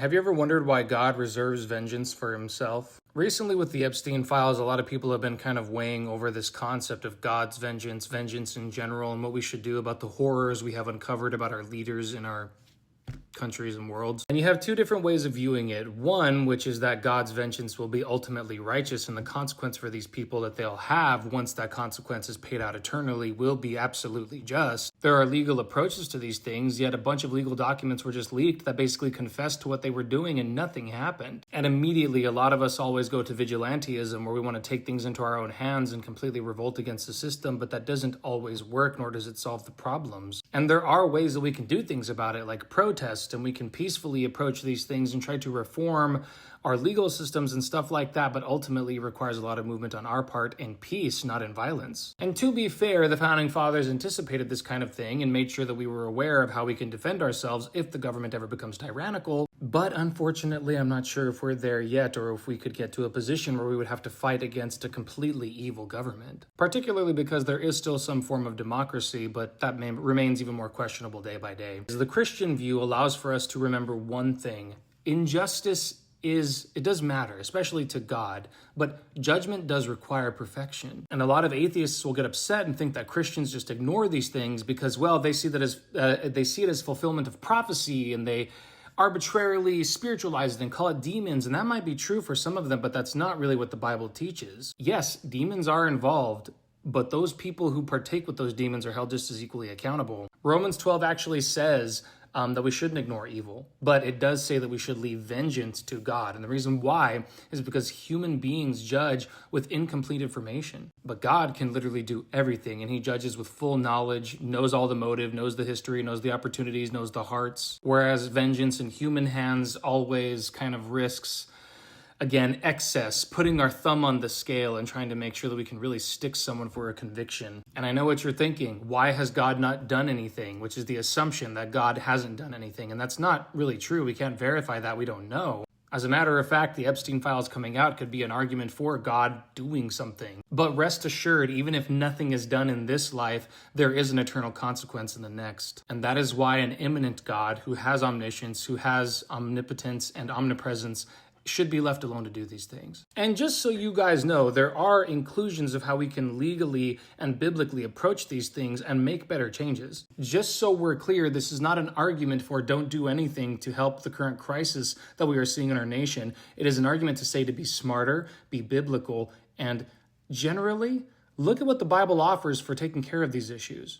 Have you ever wondered why God reserves vengeance for himself? Recently, with the Epstein files, a lot of people have been kind of weighing over this concept of God's vengeance, vengeance in general, and what we should do about the horrors we have uncovered about our leaders in our countries and worlds. And you have two different ways of viewing it. One, which is that God's vengeance will be ultimately righteous, and the consequence for these people that they'll have once that consequence is paid out eternally will be absolutely just. There are legal approaches to these things, yet a bunch of legal documents were just leaked that basically confessed to what they were doing and nothing happened. And immediately, a lot of us always go to vigilantism, where we want to take things into our own hands and completely revolt against the system, but that doesn't always work, nor does it solve the problems. And there are ways that we can do things about it, like protest, and we can peacefully approach these things and try to reform our legal systems and stuff like that, but ultimately requires a lot of movement on our part in peace, not in violence. And to be fair, the Founding Fathers anticipated this kind of thing and made sure that we were aware of how we can defend ourselves if the government ever becomes tyrannical. But unfortunately, I'm not sure if we're there yet, or if we could get to a position where we would have to fight against a completely evil government. Particularly because there is still some form of democracy, but that remains even more questionable day by day. The Christian view allows for us to remember one thing: injustice it does matter, especially to God, but judgment does require perfection. And a lot of atheists will get upset and think that Christians just ignore these things because, well, they see it as fulfillment of prophecy, and they arbitrarily spiritualize it and call it demons. And that might be true for some of them, but that's not really what the Bible teaches. Yes, demons are involved, but those people who partake with those demons are held just as equally accountable. Romans 12 actually says that we shouldn't ignore evil, but it does say that we should leave vengeance to God. And the reason why is because human beings judge with incomplete information. But God can literally do everything, and he judges with full knowledge, knows all the motive, knows the history, knows the opportunities, knows the hearts. Whereas vengeance in human hands always kind of risks, again, excess, putting our thumb on the scale and trying to make sure that we can really stick someone for a conviction. And I know what you're thinking. Why has God not done anything? Which is the assumption that God hasn't done anything. And that's not really true. We can't verify that. We don't know. As a matter of fact, the Epstein files coming out could be an argument for God doing something. But rest assured, even if nothing is done in this life, there is an eternal consequence in the next. And that is why an immanent God who has omniscience, who has omnipotence and omnipresence, should be left alone to do these things. And just so you guys know, there are inclusions of how we can legally and biblically approach these things and make better changes. Just so we're clear, this is not an argument for don't do anything to help the current crisis that we are seeing in our nation. It is an argument to say to be smarter, be biblical, and generally, look at what the Bible offers for taking care of these issues.